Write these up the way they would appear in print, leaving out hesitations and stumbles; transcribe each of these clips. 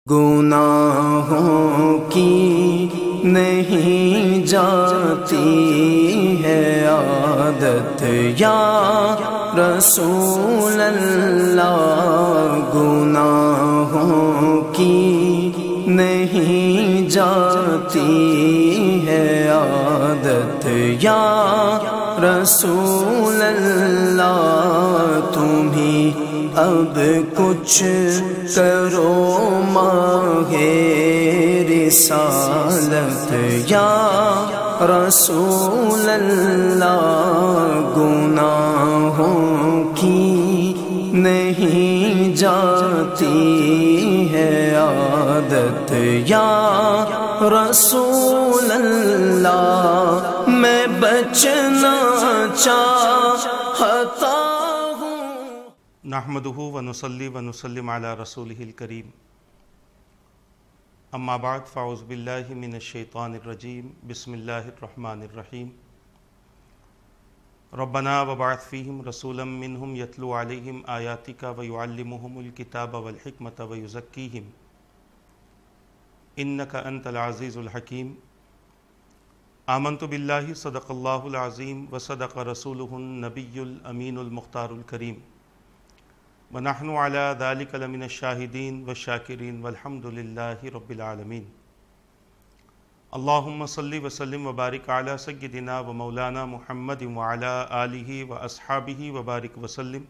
گناہوں کی نہیں جاتی ہے عادت یا رسول اللہ، گناہوں کی نہیں جاتی ہے عادت یا رسول اللہ، تمہیں اب کچھ کرو ماہ رسالت یا رسول اللہ، گناہوں کی نہیں جاتی ہے عادت یا رسول اللہ، میں بچنا چاہتا نحمدہ ونصلی ونسلم علی رسولہ الکریم، اما بعد فاعوذ باللہ من الشیطان الرجیم، بسم اللہ الرحمن الرحیم۔ ربنا وبعث فیہم رسولا منہم یتلو علیہم آیاتک ویعلمہم الکتاب والحکمت ویزکیہم انک انت العزیز الحکیم۔ آمنت باللہ صدق اللہ العظیم وصدق رسولہ النبی الامین المختار الکریم، وَنَحْنُ عَلَى ذَلِكَ لَمِنَ الشَّاهِدِينَ وَالشَّاكِرِينَ وَالْحَمْدُ لِلَّهِ رَبِّ الْعَالَمِينَ۔ اللہم صلی وسلم وبارک علی سیدنا و مولانا محمد وعلی آلہ واصحابہ وبارک وسلم،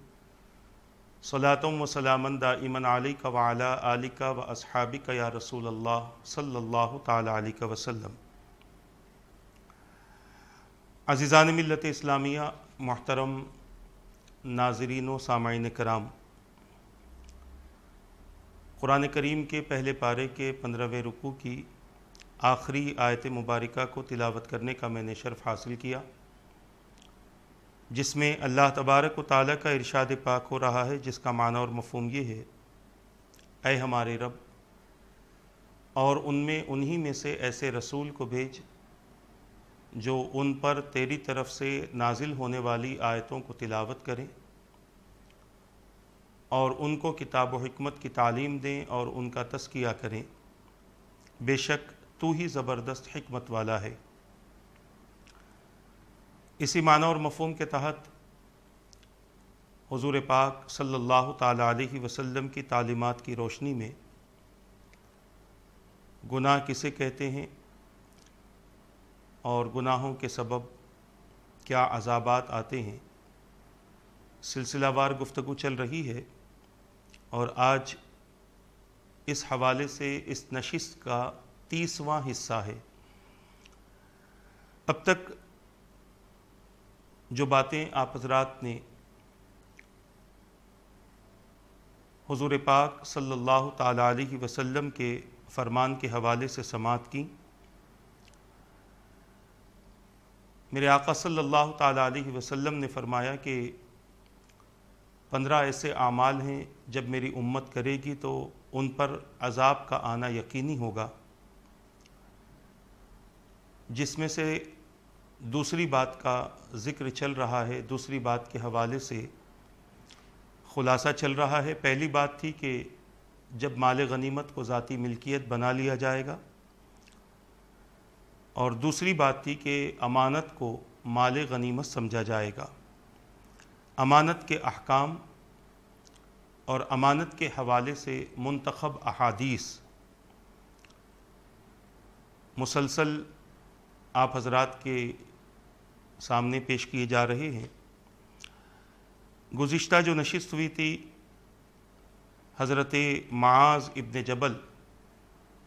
صلاۃ و سلاما دائما علیک وعلی آلک واصحابک یا رسول اللہ صلی اللہ تعالی علیہ وسلم۔ عزیزان ملت اسلامیہ، محترم ناظرین و سامعین کرام، قرآن کریم کے پہلے پارے کے 15ویں رکوع کی آخری آیت مبارکہ کو تلاوت کرنے کا میں نے شرف حاصل کیا، جس میں اللہ تبارک و تعالیٰ کا ارشاد پاک ہو رہا ہے، جس کا معنی اور مفہوم یہ ہے: اے ہمارے رب، اور انہی میں سے ایسے رسول کو بھیج جو ان پر تیری طرف سے نازل ہونے والی آیتوں کو تلاوت کریں اور ان کو کتاب و حکمت کی تعلیم دیں اور ان کا تزکیہ کریں، بے شک تو ہی زبردست حکمت والا ہے۔ اسی معنی اور مفہوم کے تحت حضور پاک صلی اللہ تعالی علیہ وسلم کی تعلیمات کی روشنی میں گناہ کسے کہتے ہیں اور گناہوں کے سبب کیا عذابات آتے ہیں، سلسلہ وار گفتگو چل رہی ہے، اور آج اس حوالے سے اس نشست کا 30واں حصہ ہے۔ اب تک جو باتیں آپ حضرات نے حضور پاک صلی اللہ تعالی علیہ وسلم کے فرمان کے حوالے سے سماعت کی، میرے آقا صلی اللہ تعالی علیہ وسلم نے فرمایا کہ 15 ایسے اعمال ہیں جب میری امت کرے گی تو ان پر عذاب کا آنا یقینی ہوگا، جس میں سے دوسری بات کا ذکر چل رہا ہے، دوسری بات کے حوالے سے خلاصہ چل رہا ہے۔ پہلی بات تھی کہ جب مال غنیمت کو ذاتی ملکیت بنا لیا جائے گا، اور دوسری بات تھی کہ امانت کو مال غنیمت سمجھا جائے گا۔ امانت کے احکام اور امانت کے حوالے سے منتخب احادیث مسلسل آپ حضرات کے سامنے پیش کیے جا رہے ہیں۔ گزشتہ جو نشست ہوئی تھی، حضرت معاذ ابن جبل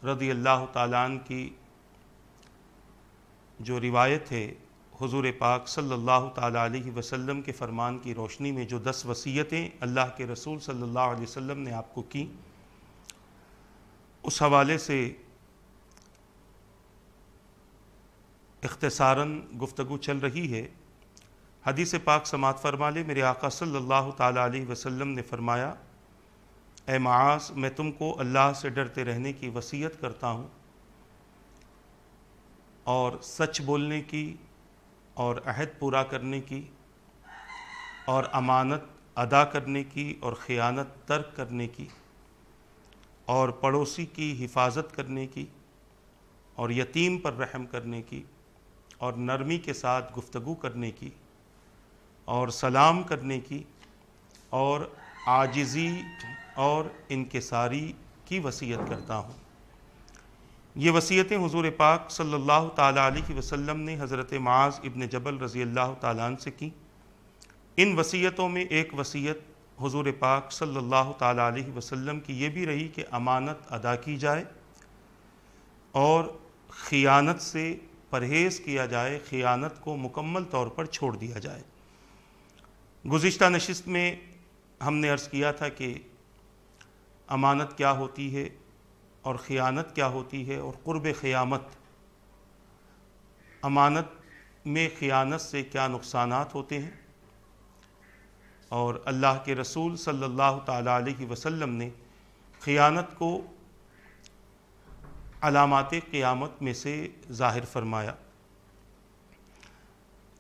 رضی اللہ تعالیٰ عنہ کی جو روایت ہے، حضور پاک صلی اللہ تعالیٰ علیہ وسلم کے فرمان کی روشنی میں جو 10 وصیتیں اللہ کے رسول صلی اللہ علیہ وسلم نے آپ کو کی، اس حوالے سے اختصاراً گفتگو چل رہی ہے۔ حدیث پاک سماعت فرما لے، میرے آقا صلی اللہ تعالیٰ علیہ وسلم نے فرمایا: اے معاذ، میں تم کو اللہ سے ڈرتے رہنے کی وصیت کرتا ہوں، اور سچ بولنے کی اور عہد پورا کرنے کی اور امانت ادا کرنے کی اور خیانت ترک کرنے کی اور پڑوسی کی حفاظت کرنے کی اور یتیم پر رحم کرنے کی اور نرمی کے ساتھ گفتگو کرنے کی اور سلام کرنے کی اور عاجزی اور انکساری کی وصیت کرتا ہوں۔ یہ وصیتیں حضور پاک صلی اللہ تعالیٰ علیہ وسلم نے حضرت معاذ ابن جبل رضی اللہ تعالیٰ عنہ سے کی۔ ان وصیتوں میں ایک وصیت حضور پاک صلی اللہ تعالیٰ علیہ وسلم کی یہ بھی رہی کہ امانت ادا کی جائے اور خیانت سے پرہیز کیا جائے، خیانت کو مکمل طور پر چھوڑ دیا جائے۔ گزشتہ نشست میں ہم نے عرض کیا تھا کہ امانت کیا ہوتی ہے اور خیانت کیا ہوتی ہے اور قرب قیامت امانت میں خیانت سے کیا نقصانات ہوتے ہیں، اور اللہ کے رسول صلی اللہ تعالیٰ علیہ وسلم نے خیانت کو علامات قیامت میں سے ظاہر فرمایا۔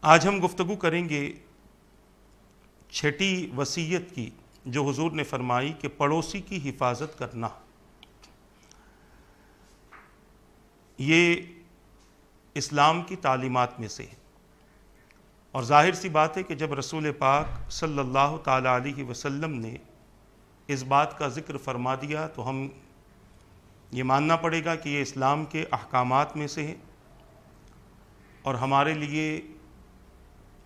آج ہم گفتگو کریں گے چھٹی وصیت کی جو حضور نے فرمائی کہ پڑوسی کی حفاظت کرنا۔ یہ اسلام کی تعلیمات میں سے ہے، اور ظاہر سی بات ہے کہ جب رسول پاک صلی اللہ تعالیٰ علیہ وسلم نے اس بات کا ذکر فرما دیا تو ہم یہ ماننا پڑے گا کہ یہ اسلام کے احکامات میں سے ہے، اور ہمارے لیے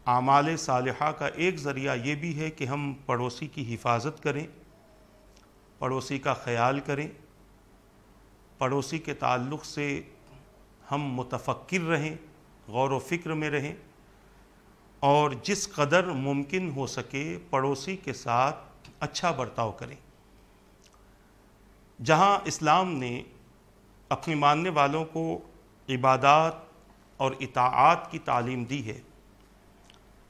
اعمال صالحہ کا ایک ذریعہ یہ بھی ہے کہ ہم پڑوسی کی حفاظت کریں، پڑوسی کا خیال کریں، پڑوسی کے تعلق سے ہم متفکر رہیں، غور و فکر میں رہیں، اور جس قدر ممکن ہو سکے پڑوسی کے ساتھ اچھا برتاؤ کریں۔ جہاں اسلام نے اپنے ماننے والوں کو عبادات اور اطاعات کی تعلیم دی ہے،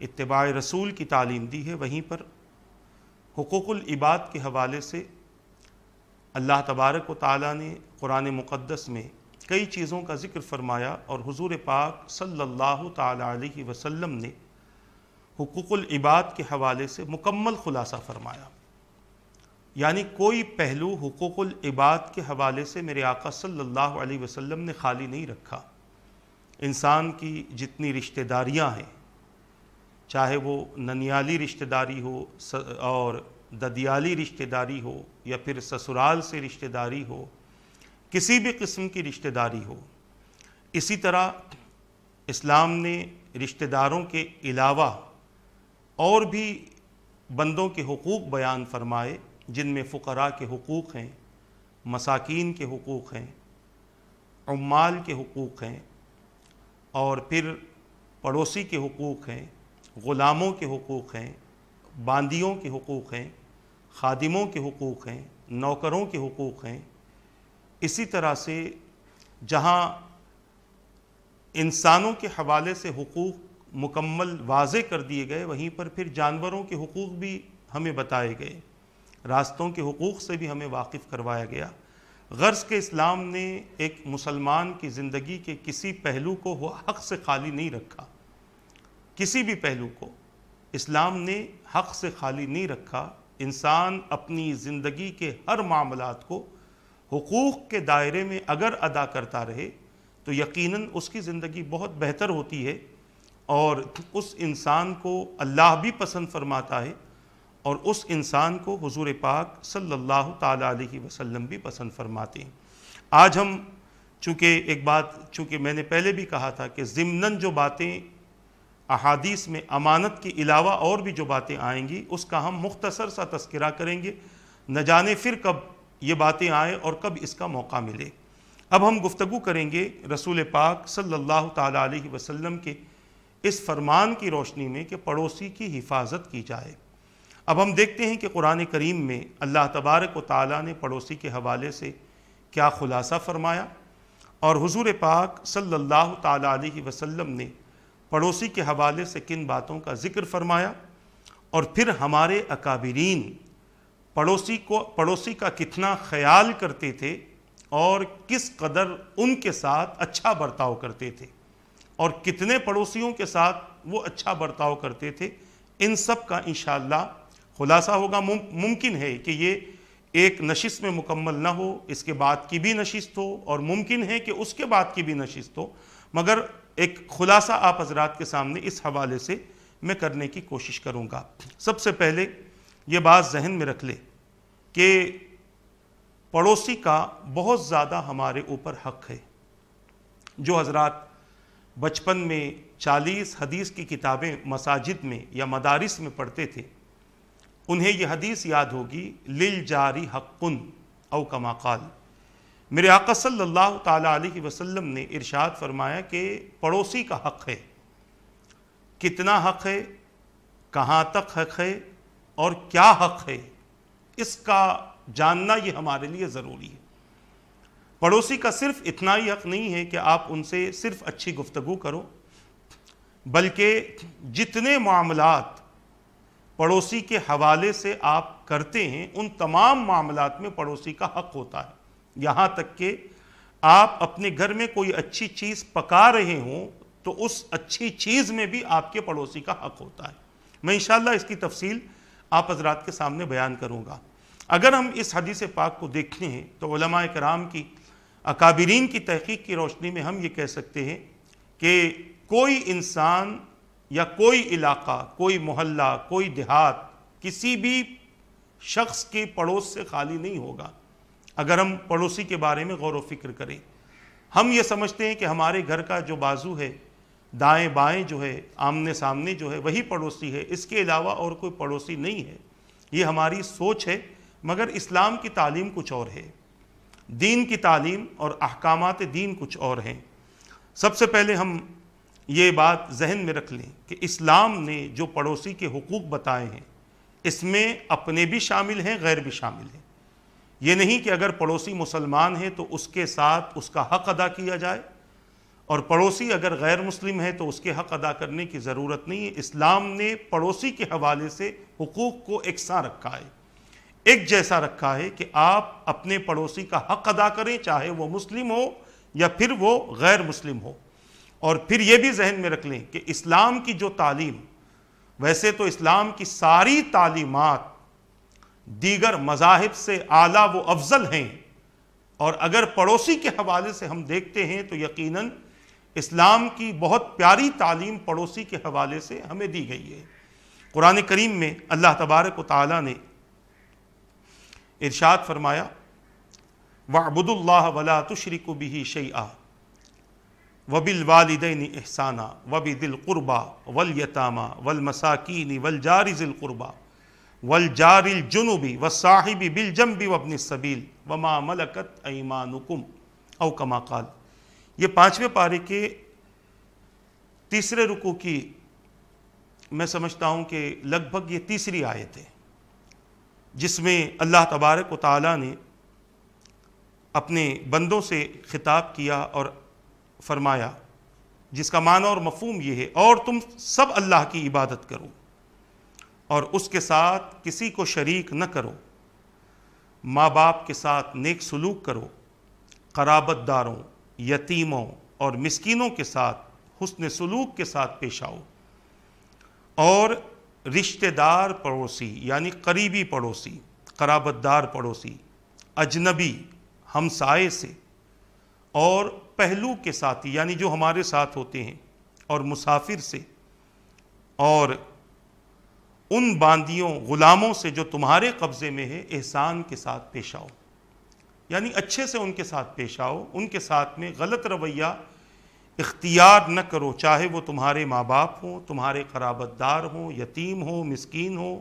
اتباع رسول کی تعلیم دی ہے، وہیں پر حقوق العباد کے حوالے سے اللہ تبارک و تعالیٰ نے قرآن مقدس میں کئی چیزوں کا ذکر فرمایا، اور حضور پاک صلی اللہ تعالیٰ علیہ وسلم نے حقوق العباد کے حوالے سے مکمل خلاصہ فرمایا۔ یعنی کوئی پہلو حقوق العباد کے حوالے سے میرے آقا صلی اللہ علیہ وسلم نے خالی نہیں رکھا۔ انسان کی جتنی رشتہ داریاں ہیں، چاہے وہ ننیالی رشتہ داری ہو اور ددیالی رشتہ داری ہو یا پھر سسرال سے رشتہ داری ہو، کسی بھی قسم کی رشتہ داری ہو، اسی طرح اسلام نے رشتہ داروں کے علاوہ اور بھی بندوں کے حقوق بیان فرمائے، جن میں فقراء کے حقوق ہیں، مساکین کے حقوق ہیں، عمال کے حقوق ہیں، اور پھر پڑوسی کے حقوق ہیں، غلاموں کے حقوق ہیں، باندیوں کے حقوق ہیں، خادموں کے حقوق ہیں، نوکروں کے حقوق ہیں۔ اسی طرح سے جہاں انسانوں کے حوالے سے حقوق مکمل واضح کر دیے گئے، وہیں پر پھر جانوروں کے حقوق بھی ہمیں بتائے گئے، راستوں کے حقوق سے بھی ہمیں واقف کروایا گیا۔ غرض کہ اسلام نے ایک مسلمان کی زندگی کے کسی پہلو کو وہ حق سے خالی نہیں رکھا، کسی بھی پہلو کو اسلام نے حق سے خالی نہیں رکھا۔ انسان اپنی زندگی کے ہر معاملات کو حقوق کے دائرے میں اگر ادا کرتا رہے تو یقیناً اس کی زندگی بہت بہتر ہوتی ہے، اور اس انسان کو اللہ بھی پسند فرماتا ہے، اور اس انسان کو حضور پاک صلی اللہ تعالیٰ علیہ وسلم بھی پسند فرماتے ہیں۔ آج ہم چونکہ میں نے پہلے بھی کہا تھا کہ ضمناً جو باتیں احادیث میں امانت کے علاوہ اور بھی جو باتیں آئیں گی اس کا ہم مختصر سا تذکرہ کریں گے، نہ جانے پھر کب یہ باتیں آئیں اور کب اس کا موقع ملے۔ اب ہم گفتگو کریں گے رسول پاک صلی اللہ تعالیٰ علیہ وسلم کے اس فرمان کی روشنی میں کہ پڑوسی کی حفاظت کی جائے۔ اب ہم دیکھتے ہیں کہ قرآن کریم میں اللہ تبارک و تعالیٰ نے پڑوسی کے حوالے سے کیا خلاصہ فرمایا، اور حضور پاک صلی اللہ تعالیٰ علیہ وسلم نے پڑوسی کے حوالے سے کن باتوں کا ذکر فرمایا، اور پھر ہمارے اکابرین پڑوسی کا کتنا خیال کرتے تھے اور کس قدر ان کے ساتھ اچھا برتاؤ کرتے تھے، اور کتنے پڑوسیوں کے ساتھ وہ اچھا برتاؤ کرتے تھے۔ ان سب کا انشاءاللہ خلاصہ ہوگا۔ ممکن ہے کہ یہ ایک نشست میں مکمل نہ ہو، اس کے بعد کی بھی نشست ہو، اور ممکن ہے کہ اس کے بعد کی بھی نشست ہو، مگر ایک خلاصہ آپ حضرات کے سامنے اس حوالے سے میں کرنے کی کوشش کروں گا۔ سب سے پہلے یہ بات ذہن میں رکھ لے کہ پڑوسی کا بہت زیادہ ہمارے اوپر حق ہے۔ جو حضرات بچپن میں 40 حدیث کی کتابیں مساجد میں یا مدارس میں پڑھتے تھے، انہیں یہ حدیث یاد ہوگی، للجاری حق او کما قال۔ میرے آقا صلی اللہ تعالیٰ علیہ وسلم نے ارشاد فرمایا کہ پڑوسی کا حق ہے۔ کتنا حق ہے، کہاں تک حق ہے، اور کیا حق ہے، اس کا جاننا یہ ہمارے لیے ضروری ہے۔ پڑوسی کا صرف اتنا ہی حق نہیں ہے کہ آپ ان سے صرف اچھی گفتگو کرو، بلکہ جتنے معاملات پڑوسی کے حوالے سے آپ کرتے ہیں ان تمام معاملات میں پڑوسی کا حق ہوتا ہے۔ یہاں تک کہ آپ اپنے گھر میں کوئی اچھی چیز پکا رہے ہوں تو اس اچھی چیز میں بھی آپ کے پڑوسی کا حق ہوتا ہے۔ میں انشاءاللہ اس کی تفصیل آپ حضرات کے سامنے بیان کروں گا۔ اگر ہم اس حدیث پاک کو دیکھتے ہیں تو علماء کرام کی، اکابرین کی تحقیق کی روشنی میں ہم یہ کہہ سکتے ہیں کہ کوئی انسان یا کوئی علاقہ، کوئی محلہ، کوئی دیہات کسی بھی شخص کے پڑوس سے خالی نہیں ہوگا۔ اگر ہم پڑوسی کے بارے میں غور و فکر کریں، ہم یہ سمجھتے ہیں کہ ہمارے گھر کا جو بازو ہے، دائیں بائیں جو ہے، آمنے سامنے جو ہے، وہی پڑوسی ہے، اس کے علاوہ اور کوئی پڑوسی نہیں ہے۔ یہ ہماری سوچ ہے، مگر اسلام کی تعلیم کچھ اور ہے، دین کی تعلیم اور احکامات دین کچھ اور ہیں۔ سب سے پہلے ہم یہ بات ذہن میں رکھ لیں کہ اسلام نے جو پڑوسی کے حقوق بتائے ہیں، اس میں اپنے بھی شامل ہیں، غیر بھی شامل ہیں۔ یہ نہیں کہ اگر پڑوسی مسلمان ہے تو اس کے ساتھ اس کا حق ادا کیا جائے، اور پڑوسی اگر غیر مسلم ہے تو اس کے حق ادا کرنے کی ضرورت نہیں ہے۔ اسلام نے پڑوسی کے حوالے سے حقوق کو یکساں رکھا ہے، ایک جیسا رکھا ہے کہ آپ اپنے پڑوسی کا حق ادا کریں، چاہے وہ مسلم ہو یا پھر وہ غیر مسلم ہو۔ اور پھر یہ بھی ذہن میں رکھ لیں کہ اسلام کی جو تعلیم، ویسے تو اسلام کی ساری تعلیمات دیگر مذاہب سے اعلیٰ و افضل ہیں، اور اگر پڑوسی کے حوالے سے ہم دیکھتے ہیں تو یقیناً اسلام کی بہت پیاری تعلیم پڑوسی کے حوالے سے ہمیں دی گئی ہے۔ قرآن کریم میں اللہ تبارک و تعالیٰ نے ارشاد فرمایا، وَاعْبُدُوا اللَّهَ وَلَا تُشْرِكُوا بِهِ شَيْئًا وَبِالْوَالِدَيْنِ إِحْسَانًا وَبِذِي الْقُرْبَى وَالْيَتَامَى وَالْمَسَاكِينِ وَالْجَارِ ذِي الْقُرْبَى وَالْجَارِ الْجُنُبِ وَالصَّاحِبِ بِالْجَنبِ وَابْنِ السَّبِيلِ وَمَا مَلَكَتْ أَيْمَانُكُمْ او کما قال۔ یہ 5ویں پارے کے تیسرے رکوع کی میں سمجھتا ہوں کہ لگ بھگ یہ تیسری آیت ہے، جس میں اللہ تبارک و تعالیٰ نے اپنے بندوں سے خطاب کیا اور فرمایا، جس کا معنی اور مفہوم یہ ہے، اور تم سب اللہ کی عبادت کرو اور اس کے ساتھ کسی کو شریک نہ کرو، ماں باپ کے ساتھ نیک سلوک کرو، قرابت داروں، یتیموں اور مسکینوں کے ساتھ حسن سلوک کے ساتھ پیش آؤ، اور رشتہ دار پڑوسی یعنی قریبی پڑوسی، قرابت دار پڑوسی، اجنبی ہمسائے سے اور پہلو کے ساتھی یعنی جو ہمارے ساتھ ہوتے ہیں، اور مسافر سے، اور ان باندیوں غلاموں سے جو تمہارے قبضے میں ہے، احسان کے ساتھ پیش آؤ، یعنی اچھے سے ان کے ساتھ پیش آؤ، ان کے ساتھ میں غلط رویہ اختیار نہ کرو، چاہے وہ تمہارے ماں باپ ہوں، تمہارے قرابت دار ہوں، یتیم ہوں، مسکین ہوں،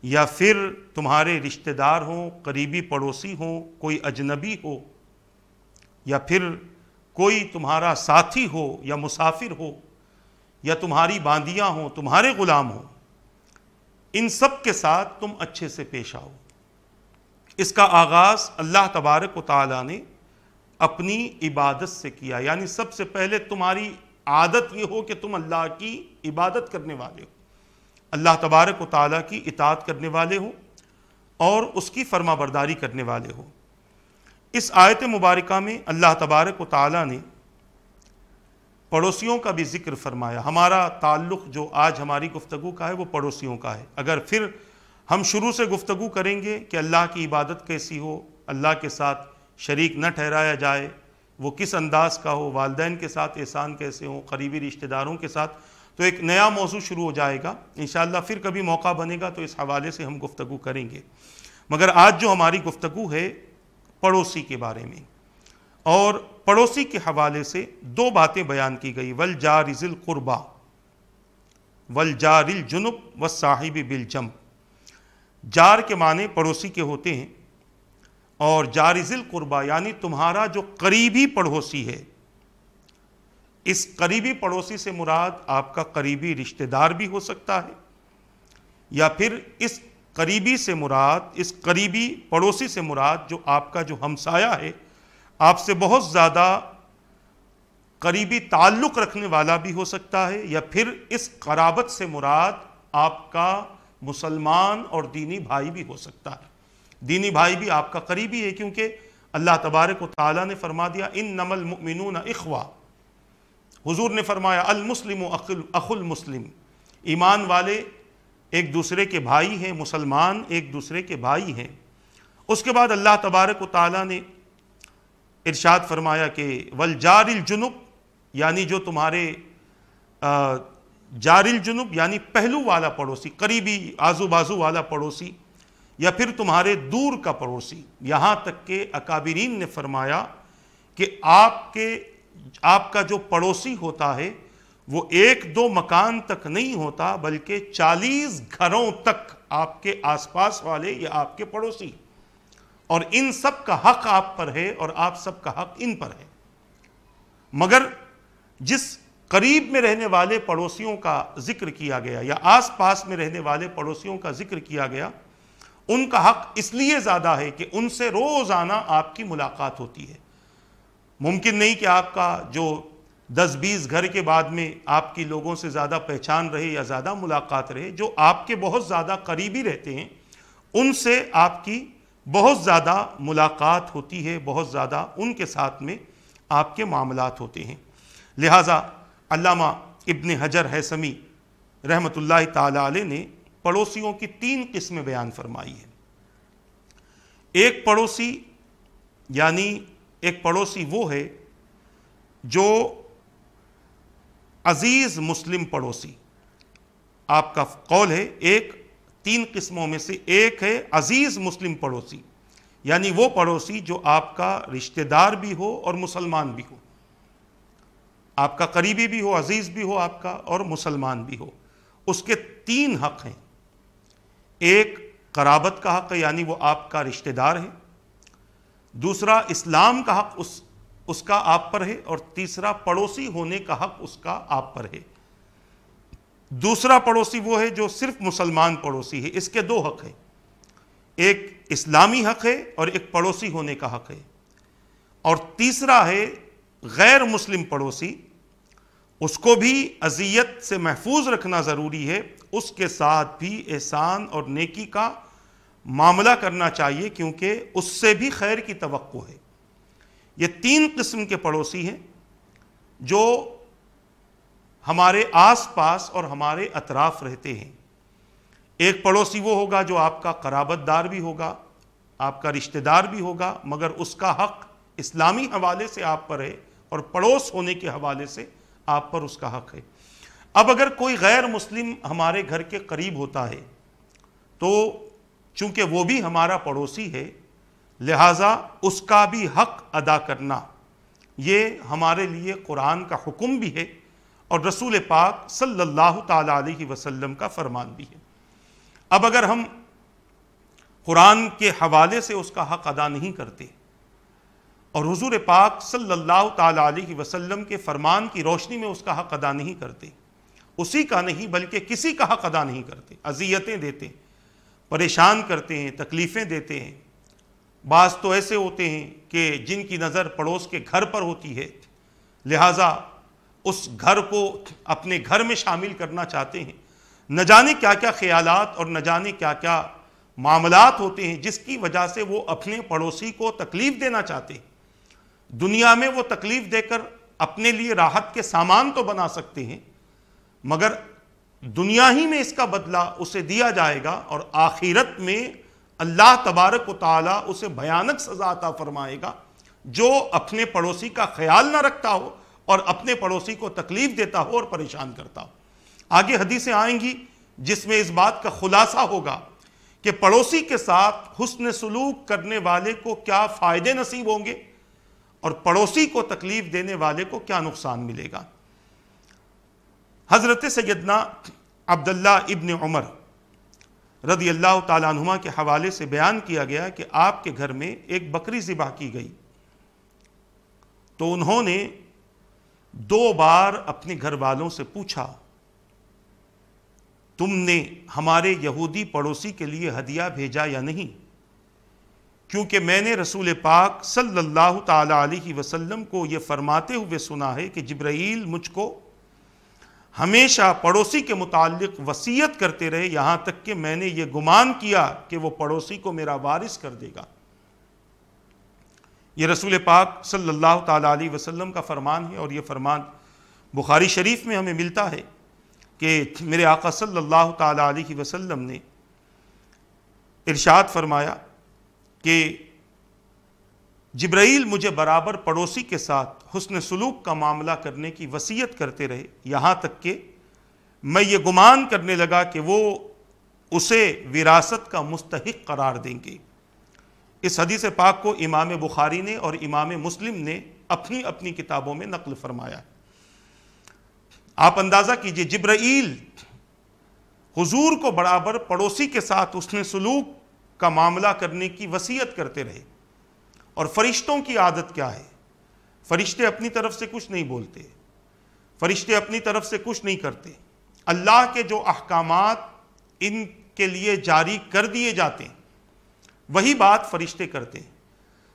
یا پھر تمہارے رشتہ دار ہوں، قریبی پڑوسی ہوں، کوئی اجنبی ہو، یا پھر کوئی تمہارا ساتھی ہو یا مسافر ہو، یا تمہاری باندیاں ہوں، تمہارے غلام ہوں، ان سب کے ساتھ تم اچھے سے پیش آؤ۔ اس کا آغاز اللہ تبارک و تعالیٰ نے اپنی عبادت سے کیا، یعنی سب سے پہلے تمہاری عادت یہ ہو کہ تم اللہ کی عبادت کرنے والے ہو، اللہ تبارک و تعالیٰ کی اطاعت کرنے والے ہو اور اس کی فرما برداری کرنے والے ہو۔ اس آیت مبارکہ میں اللہ تبارک و تعالیٰ نے پڑوسیوں کا بھی ذکر فرمایا۔ ہمارا تعلق جو آج ہماری گفتگو کا ہے وہ پڑوسیوں کا ہے۔ اگر پھر ہم شروع سے گفتگو کریں گے کہ اللہ کی عبادت کیسی ہو، اللہ کے ساتھ شریک نہ ٹھہرایا جائے، وہ کس انداز کا ہو، والدین کے ساتھ احسان کیسے ہوں، قریبی رشتہ داروں کے ساتھ. تو ایک نیا موضوع شروع ہو جائے گا انشاءاللہ. پھر کبھی موقع بنے گا تو اس حوالے سے ہم گفتگو کریں گے. مگر آج جو ہماری گفتگو ہے پڑوسی کے بارے میں، اور پڑوسی کے حوالے سے دو باتیں بیان کی گئی. والجار ذی القربی والجار الجنب والصاحب بالجنب. جار کے معنی پڑوسی کے ہوتے ہیں، اور جار ذی القربی یعنی تمہارا جو قریبی پڑوسی ہے. اس قریبی پڑوسی سے مراد آپ کا قریبی رشتہ دار بھی ہو سکتا ہے، یا پھر اس قریبی سے مراد، اس قریبی پڑوسی سے مراد جو آپ کا جو ہمسایہ ہے، آپ سے بہت زیادہ قریبی تعلق رکھنے والا بھی ہو سکتا ہے، یا پھر اس قرابت سے مراد آپ کا مسلمان اور دینی بھائی بھی ہو سکتا ہے. دینی بھائی بھی آپ کا قریبی ہے، کیونکہ اللہ تبارک و تعالیٰ نے فرما دیا انما المؤمنون اخوہ. حضور نے فرمایا المسلم اخو المسلم. ایمان والے ایک دوسرے کے بھائی ہیں، مسلمان ایک دوسرے کے بھائی ہیں. اس کے بعد اللہ تبارک و تعالیٰ نے ارشاد فرمایا کہ والجار الجنب یعنی جو تمہارے جار الجنب یعنی پہلو والا پڑوسی، قریبی آزو بازو والا پڑوسی، یا پھر تمہارے دور کا پڑوسی. یہاں تک کہ اکابرین نے فرمایا کہ آپ کا جو پڑوسی ہوتا ہے وہ ایک دو مکان تک نہیں ہوتا، بلکہ 40 گھروں تک آپ کے آس پاس والے یا آپ کے پڑوسی، اور ان سب کا حق آپ پر ہے اور آپ سب کا حق ان پر ہے. مگر جس قریب میں رہنے والے پڑوسیوں کا ذکر کیا گیا یا آس پاس میں رہنے والے پڑوسیوں کا ذکر کیا گیا، ان کا حق اس لیے زیادہ ہے کہ ان سے روزانہ آپ کی ملاقات ہوتی ہے. ممکن نہیں کہ آپ کا جو 10-20 گھر کے بعد میں آپ کی لوگوں سے زیادہ پہچان رہے یا زیادہ ملاقات رہے. جو آپ کے بہت زیادہ قریبی رہتے ہیں ان سے آپ کی بہت زیادہ ملاقات ہوتی ہے، بہت زیادہ ان کے ساتھ میں آپ کے معاملات ہوتے ہیں. لہٰذا علامہ ابن حجر ہیثمی رحمۃ اللہ تعالی علیہ نے پڑوسیوں کی 3 قسمیں بیان فرمائی ہیں. ایک پڑوسی یعنی ایک پڑوسی وہ ہے جو عزیز مسلم پڑوسی. آپ کا قول ہے 3 قسموں میں سے ایک ہے عزیز مسلم پڑوسی، یعنی وہ پڑوسی جو آپ کا رشتہ دار بھی ہو اور مسلمان بھی ہو، آپ کا قریبی بھی ہو، عزیز بھی ہو آپ کا، اور مسلمان بھی ہو. اس کے 3 حق ہیں. ایک قرابت کا حق ہے، یعنی وہ آپ کا رشتہ دار ہے. دوسرا اسلام کا حق اس کا آپ پر ہے، اور تیسرا پڑوسی ہونے کا حق اس کا آپ پر ہے. دوسرا پڑوسی وہ ہے جو صرف مسلمان پڑوسی ہے. اس کے 2 حق ہیں، ایک اسلامی حق ہے اور ایک پڑوسی ہونے کا حق ہے. اور تیسرا ہے غیر مسلم پڑوسی. اس کو بھی اذیت سے محفوظ رکھنا ضروری ہے، اس کے ساتھ بھی احسان اور نیکی کا معاملہ کرنا چاہیے، کیونکہ اس سے بھی خیر کی توقع ہے. یہ 3 قسم کے پڑوسی ہیں جو ہمارے آس پاس اور ہمارے اطراف رہتے ہیں. ایک پڑوسی وہ ہوگا جو آپ کا قرابت دار بھی ہوگا، آپ کا رشتہ دار بھی ہوگا، مگر اس کا حق اسلامی حوالے سے آپ پر ہے اور پڑوس ہونے کے حوالے سے آپ پر اس کا حق ہے. اب اگر کوئی غیر مسلم ہمارے گھر کے قریب ہوتا ہے تو چونکہ وہ بھی ہمارا پڑوسی ہے، لہٰذا اس کا بھی حق ادا کرنا یہ ہمارے لیے قرآن کا حکم بھی ہے اور رسول پاک صلی اللہ تعالی علیہ وسلم کا فرمان بھی ہے. اب اگر ہم قرآن کے حوالے سے اس کا حق ادا نہیں کرتے اور حضور پاک صلی اللہ تعالی علیہ وسلم کے فرمان کی روشنی میں اس کا حق ادا نہیں کرتے، اسی کا نہیں بلکہ کسی کا حق ادا نہیں کرتے، اذیتیں دیتے ہیں، پریشان کرتے ہیں، تکلیفیں دیتے ہیں. بعض تو ایسے ہوتے ہیں کہ جن کی نظر پڑوس کے گھر پر ہوتی ہے، لہٰذا اس گھر کو اپنے گھر میں شامل کرنا چاہتے ہیں. نہ جانے کیا کیا خیالات اور نہ جانے کیا کیا معاملات ہوتے ہیں جس کی وجہ سے وہ اپنے پڑوسی کو تکلیف دینا چاہتے ہیں. دنیا میں وہ تکلیف دے کر اپنے لیے راحت کے سامان تو بنا سکتے ہیں، مگر دنیا ہی میں اس کا بدلہ اسے دیا جائے گا، اور آخرت میں اللہ تبارک و تعالیٰ اسے بھیانک سزا عطا فرمائے گا جو اپنے پڑوسی کا خیال نہ رکھتا ہو اور اپنے پڑوسی کو تکلیف دیتا ہو اور پریشان کرتا ہو۔ آگے حدیثیں آئیں گی جس میں اس بات کا خلاصہ ہوگا کہ پڑوسی کے ساتھ حسن سلوک کرنے والے کو کیا فائدے نصیب ہوں گے اور پڑوسی کو تکلیف دینے والے کو کیا نقصان ملے گا۔ حضرت سیدنا عبداللہ ابن عمر رضی اللہ تعالیٰ عنہما کے حوالے سے بیان کیا گیا کہ آپ کے گھر میں ایک بکری ذبح کی گئی تو انہوں نے 2 بار اپنے گھر والوں سے پوچھا، تم نے ہمارے یہودی پڑوسی کے لیے ہدیہ بھیجا یا نہیں؟ کیونکہ میں نے رسول پاک صلی اللہ تعالیٰ علیہ وسلم کو یہ فرماتے ہوئے سنا ہے کہ جبرائیل مجھ کو ہمیشہ پڑوسی کے متعلق وصیت کرتے رہے، یہاں تک کہ میں نے یہ گمان کیا کہ وہ پڑوسی کو میرا وارث کر دے گا۔ یہ رسول پاک صلی اللہ تعالیٰ علیہ وسلم کا فرمان ہے، اور یہ فرمان بخاری شریف میں ہمیں ملتا ہے کہ میرے آقا صلی اللہ تعالیٰ علیہ وسلم نے ارشاد فرمایا کہ جبرائیل مجھے برابر پڑوسی کے ساتھ حسن سلوک کا معاملہ کرنے کی وصیت کرتے رہے، یہاں تک کہ میں یہ گمان کرنے لگا کہ وہ اسے وراثت کا مستحق قرار دیں گے۔ اس حدیث پاک کو امام بخاری نے اور امام مسلم نے اپنی اپنی کتابوں میں نقل فرمایا ہے۔ آپ اندازہ کیجئے جبرائیل حضور کو برابر پڑوسی کے ساتھ حسن سلوک کا معاملہ کرنے کی وصیت کرتے رہے، اور فرشتوں کی عادت کیا ہے؟ فرشتے اپنی طرف سے کچھ نہیں بولتے، فرشتے اپنی طرف سے کچھ نہیں کرتے، اللہ کے جو احکامات ان کے لیے جاری کر دیے جاتے ہیں وہی بات فرشتے کرتے ہیں۔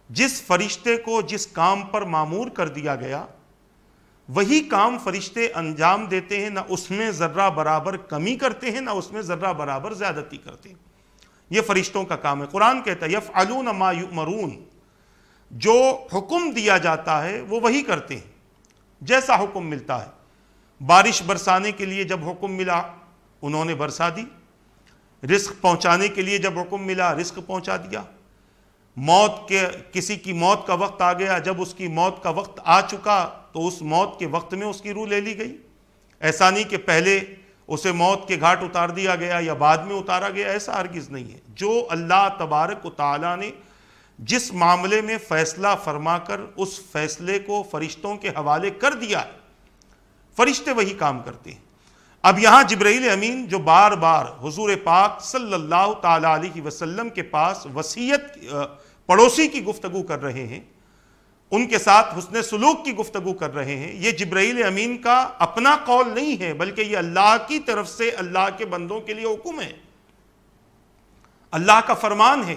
جس فرشتے کو جس کام پر مامور کر دیا گیا وہی کام فرشتے انجام دیتے ہیں، نہ اس میں ذرہ برابر کمی کرتے ہیں نہ اس میں ذرہ برابر زیادتی کرتے ہیں۔ یہ فرشتوں کا کام ہے۔ قرآن کہتا ہے یفعلون ما یؤمرون، جو حکم دیا جاتا ہے وہ وہی کرتے ہیں جیسا حکم ملتا ہے۔ بارش برسانے کے لیے جب حکم ملا انہوں نے برسا دی، رزق پہنچانے کے لیے جب حکم ملا رزق پہنچا دیا، کسی کی موت کا وقت آ گیا، جب اس کی موت کا وقت آ چکا تو اس موت کے وقت میں اس کی روح لے لی گئی۔ ایسا نہیں کہ پہلے اسے موت کے گھاٹ اتار دیا گیا یا بعد میں اتارا گیا، ایسا ہرگز نہیں ہے۔ جو اللہ تبارک و تعالیٰ نے جس معاملے میں فیصلہ فرما کر اس فیصلے کو فرشتوں کے حوالے کر دیا، فرشتے وہی کام کرتے ہیں۔ اب یہاں جبرائیل امین جو بار بار حضور پاک صلی اللہ تعالیٰ علیہ وسلم کے پاس وصیت پڑوسی کی گفتگو کر رہے ہیں، ان کے ساتھ حسن سلوک کی گفتگو کر رہے ہیں، یہ جبرائیل امین کا اپنا قول نہیں ہے بلکہ یہ اللہ کی طرف سے اللہ کے بندوں کے لیے حکم ہے، اللہ کا فرمان ہے،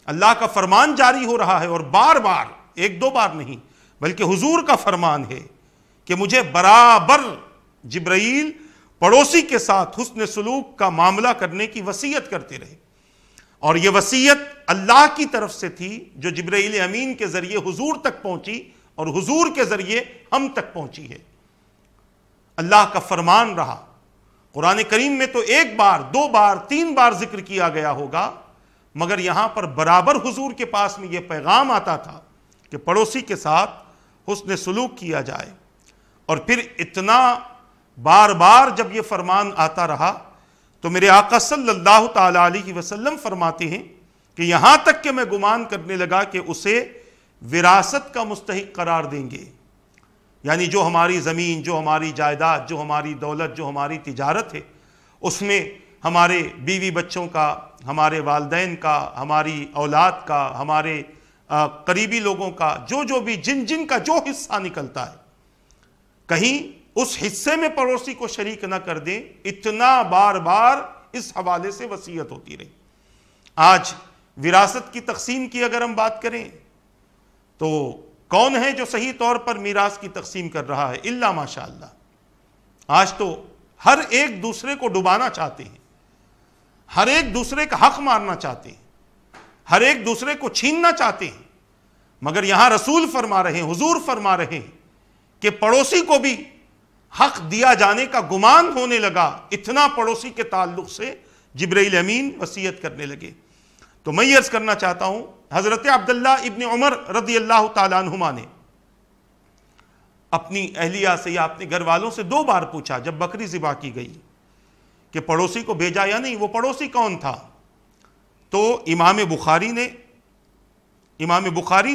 اللہ کا فرمان جاری ہو رہا ہے، اور بار بار 1-2 بار نہیں بلکہ حضور کا فرمان ہے کہ مجھے برابر جبرائیل پڑوسی کے ساتھ حسن سلوک کا معاملہ کرنے کی وصیت کرتے رہے، اور یہ وصیت اللہ کی طرف سے تھی جو جبرائیل امین کے ذریعے حضور تک پہنچی اور حضور کے ذریعے ہم تک پہنچی ہے۔ اللہ کا فرمان رہا۔ قرآن کریم میں تو 1 بار 2 بار 3 بار ذکر کیا گیا ہوگا، مگر یہاں پر برابر حضور کے پاس میں یہ پیغام آتا تھا کہ پڑوسی کے ساتھ حسن سلوک کیا جائے، اور پھر اتنا بار بار جب یہ فرمان آتا رہا تو میرے آقا صلی اللہ تعالیٰ علیہ وسلم فرماتے ہیں کہ یہاں تک کہ میں گمان کرنے لگا کہ اسے وراثت کا مستحق قرار دیں گے، یعنی جو ہماری زمین، جو ہماری جائیداد، جو ہماری دولت، جو ہماری تجارت ہے، اس میں ہمارے بیوی بچوں کا، ہمارے والدین کا، ہماری اولاد کا، ہمارے قریبی لوگوں کا، جو بھی جن کا جو حصہ نکلتا ہے، کہیں اس حصے میں پڑوسی کو شریک نہ کر دیں۔ اتنا بار بار اس حوالے سے وصیت ہوتی رہی۔ آج وراثت کی تقسیم کی اگر ہم بات کریں تو کون ہے جو صحیح طور پر میراث کی تقسیم کر رہا ہے؟ الا ماشاءاللہ۔ آج تو ہر ایک دوسرے کو ڈبانا چاہتے ہیں، ہر ایک دوسرے کا حق مارنا چاہتے ہیں، ہر ایک دوسرے کو چھیننا چاہتے ہیں، مگر یہاں رسول فرما رہے ہیں، حضور فرما رہے ہیں کہ پڑوسی کو بھی حق دیا جانے کا گمان ہونے لگا، اتنا پڑوسی کے تعلق سے جبرائیل امین وصیت کرنے لگے۔ تو میں یہ عرض کرنا چاہتا ہوں، حضرت عبداللہ ابن عمر رضی اللہ تعالیٰ عنہما نے اپنی اہلیہ سے یا اپنے گھر والوں سے 2 بار پوچھا جب بکری ذبح کی گئی کہ پڑوسی کو بھیجا یا نہیں، وہ پڑوسی کون تھا؟ تو امام بخاری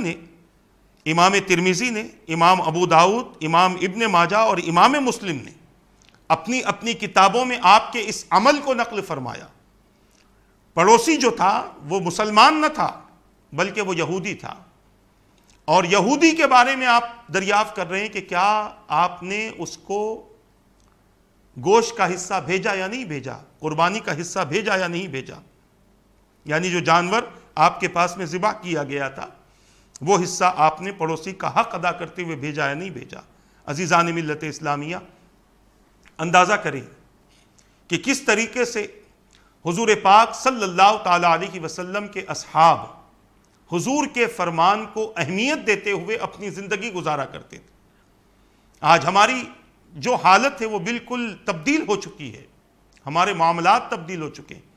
نے، امام ترمذی نے، امام ابو داؤد، امام ابن ماجہ اور امام مسلم نے اپنی اپنی کتابوں میں آپ کے اس عمل کو نقل فرمایا۔ پڑوسی جو تھا وہ مسلمان نہ تھا بلکہ وہ یہودی تھا، اور یہودی کے بارے میں آپ دریافت کر رہے ہیں کہ کیا آپ نے اس کو گوشت کا حصہ بھیجا یا نہیں بھیجا، قربانی کا حصہ بھیجا یا نہیں بھیجا، یعنی جو جانور آپ کے پاس میں ذبح کیا گیا تھا وہ حصہ آپ نے پڑوسی کا حق ادا کرتے ہوئے بھیجا یا نہیں بھیجا۔ عزیزان ملت اسلامیہ، اندازہ کریں کہ کس طریقے سے حضور پاک صلی اللہ تعالیٰ علیہ وسلم کے اصحاب حضور کے فرمان کو اہمیت دیتے ہوئے اپنی زندگی گزارا کرتے تھے۔ آج ہماری جو حالت ہے وہ بالکل تبدیل ہو چکی ہے، ہمارے معاملات تبدیل ہو چکے ہیں،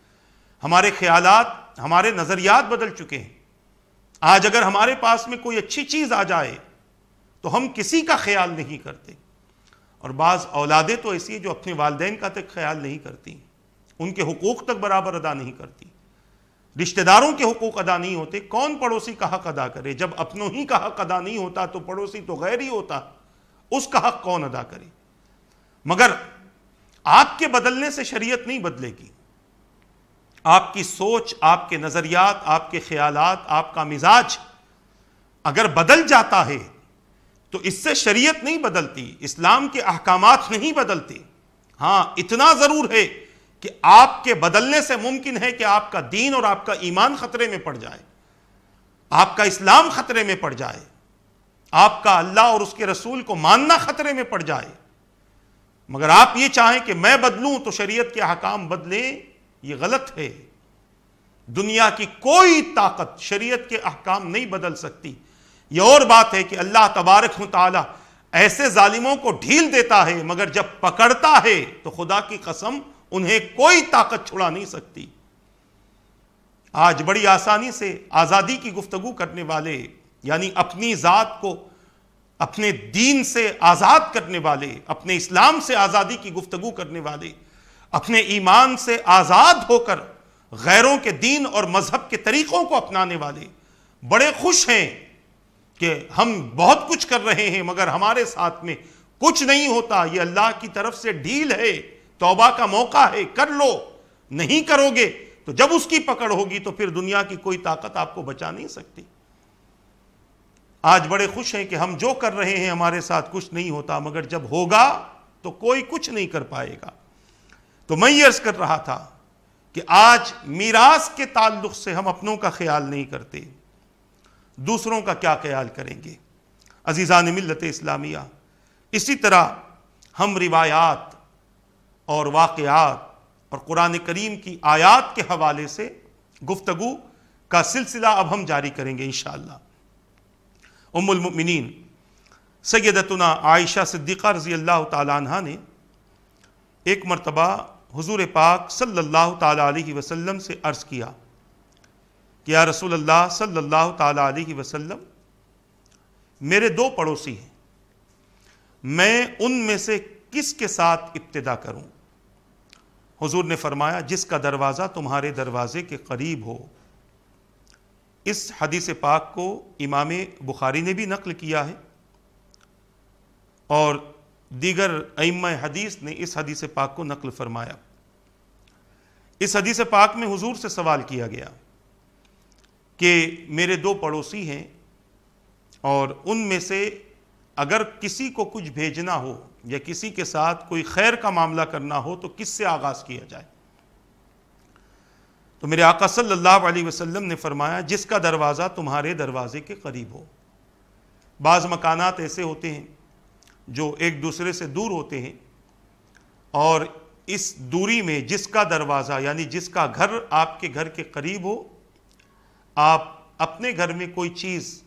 ہمارے خیالات، ہمارے نظریات بدل چکے ہیں۔ آج اگر ہمارے پاس میں کوئی اچھی چیز آ جائے تو ہم کسی کا خیال نہیں کرتے، اور بعض اولادیں تو ایسی ہیں جو اپنے والدین کا تک خیال نہیں کرتی، ان کے حقوق تک برابر ادا نہیں کرتی، رشتہ داروں کے حقوق ادا نہیں ہوتے۔ کون پڑوسی کا حق ادا کرے؟ جب اپنوں ہی کا حق ادا نہیں ہوتا تو پڑوسی تو غیر ہی ہوتا، اس کا حق کون ادا کرے؟ مگر آپ کے بدلنے سے شریعت نہیں بدلے گی۔ آپ کی سوچ، آپ کے نظریات، آپ کے خیالات، آپ کا مزاج اگر بدل جاتا ہے تو اس سے شریعت نہیں بدلتی، اسلام کے احکامات نہیں بدلتے۔ ہاں، اتنا ضرور ہے کہ آپ کے بدلنے سے ممکن ہے کہ آپ کا دین اور آپ کا ایمان خطرے میں پڑ جائے، آپ کا اسلام خطرے میں پڑ جائے، آپ کا اللہ اور اس کے رسول کو ماننا خطرے میں پڑ جائے۔ مگر آپ یہ چاہیں کہ میں بدلوں تو شریعت کے احکام بدلیں، یہ غلط ہے۔ دنیا کی کوئی طاقت شریعت کے احکام نہیں بدل سکتی۔ یہ اور بات ہے کہ اللہ تبارک و تعالی ایسے ظالموں کو ڈھیل دیتا ہے، مگر جب پکڑتا ہے تو خدا کی قسم انہیں کوئی طاقت چھڑا نہیں سکتی۔ آج بڑی آسانی سے آزادی کی گفتگو کرنے والے، یعنی اپنی ذات کو اپنے دین سے آزاد کرنے والے، اپنے اسلام سے آزادی کی گفتگو کرنے والے، اپنے ایمان سے آزاد ہو کر غیروں کے دین اور مذہب کے طریقوں کو اپنانے والے بڑے خوش ہیں کہ ہم بہت کچھ کر رہے ہیں مگر ہمارے ساتھ میں کچھ نہیں ہوتا۔ یہ اللہ کی طرف سے ڈھیل ہے، توبہ کا موقع ہے، کر لو۔ نہیں کرو گے تو جب اس کی پکڑ ہوگی تو پھر دنیا کی کوئی طاقت آپ کو بچا نہیں سکتی۔ آج بڑے خوش ہیں کہ ہم جو کر رہے ہیں ہمارے ساتھ کچھ نہیں ہوتا، مگر جب ہوگا تو کوئی کچھ نہیں کر پائے گا۔ تو میں یہ عرض کر رہا تھا کہ آج میراث کے تعلق سے ہم اپنوں کا خیال نہیں کرتے، دوسروں کا کیا خیال کریں گے؟ عزیزان ملت اسلامیہ، اسی طرح ہم روایات اور واقعات اور قرآن کریم کی آیات کے حوالے سے گفتگو کا سلسلہ اب ہم جاری کریں گے انشاءاللہ۔ ام المؤمنین سیدتنا عائشہ صدیقہ رضی اللہ تعالیٰ عنہ نے ایک مرتبہ حضور پاک صلی اللہ تعالیٰ علیہ وسلم سے عرض کیا کہ یا رسول اللہ صلی اللہ تعالیٰ علیہ وسلم، میرے 2 پڑوسی ہیں، میں ان میں سے کس کے ساتھ ابتدا کروں؟ حضور نے فرمایا جس کا دروازہ تمہارے دروازے کے قریب ہو۔ اس حدیث پاک کو امام بخاری نے بھی نقل کیا ہے اور دیگر ائمہ حدیث نے اس حدیث پاک کو نقل فرمایا۔ اس حدیث پاک میں حضور سے سوال کیا گیا کہ میرے 2 پڑوسی ہیں اور ان میں سے اگر کسی کو کچھ بھیجنا ہو یا کسی کے ساتھ کوئی خیر کا معاملہ کرنا ہو تو کس سے آغاز کیا جائے؟ تو میرے آقا صلی اللہ علیہ وسلم نے فرمایا جس کا دروازہ تمہارے دروازے کے قریب ہو۔ بعض مکانات ایسے ہوتے ہیں جو ایک دوسرے سے دور ہوتے ہیں، اور اس دوری میں جس کا دروازہ یعنی جس کا گھر آپ کے گھر کے قریب ہو، آپ اپنے گھر میں کوئی چیز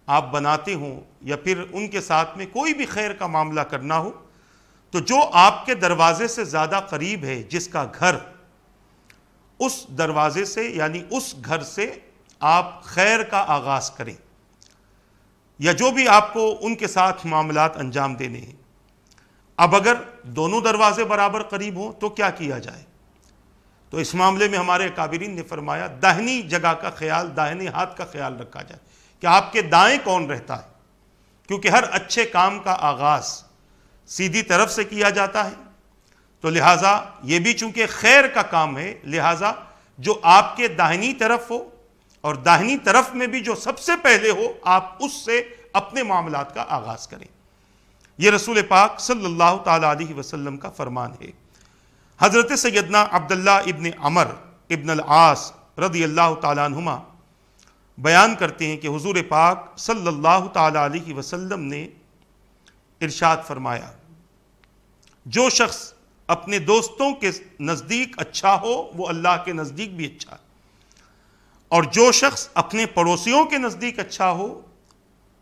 آپ بناتے ہوں یا پھر ان کے ساتھ میں کوئی بھی خیر کا معاملہ کرنا ہو تو جو آپ کے دروازے سے زیادہ قریب ہے، جس کا گھر، اس دروازے سے یعنی اس گھر سے آپ خیر کا آغاز کریں، یا جو بھی آپ کو ان کے ساتھ معاملات انجام دینے ہیں۔ اب اگر دونوں دروازے برابر قریب ہوں تو کیا کیا جائے؟ تو اس معاملے میں ہمارے اکابرین نے فرمایا داہنی جگہ کا خیال، داہنے ہاتھ کا خیال رکھا جائے کہ آپ کے دائیں کون رہتا ہے، کیونکہ ہر اچھے کام کا آغاز سیدھی طرف سے کیا جاتا ہے، تو لہٰذا یہ بھی چونکہ خیر کا کام ہے، لہٰذا جو آپ کے داہنی طرف ہو، اور داہنی طرف میں بھی جو سب سے پہلے ہو، آپ اس سے اپنے معاملات کا آغاز کریں۔ یہ رسول پاک صلی اللہ تعالیٰ علیہ وسلم کا فرمان ہے۔ حضرت سیدنا عبداللہ ابن عمر ابن العاص رضی اللہ تعالیٰ عنہما بیان کرتے ہیں کہ حضور پاک صلی اللہ تعالیٰ علیہ وسلم نے ارشاد فرمایا، جو شخص اپنے دوستوں کے نزدیک اچھا ہو وہ اللہ کے نزدیک بھی اچھا ہے، اور جو شخص اپنے پڑوسیوں کے نزدیک اچھا ہو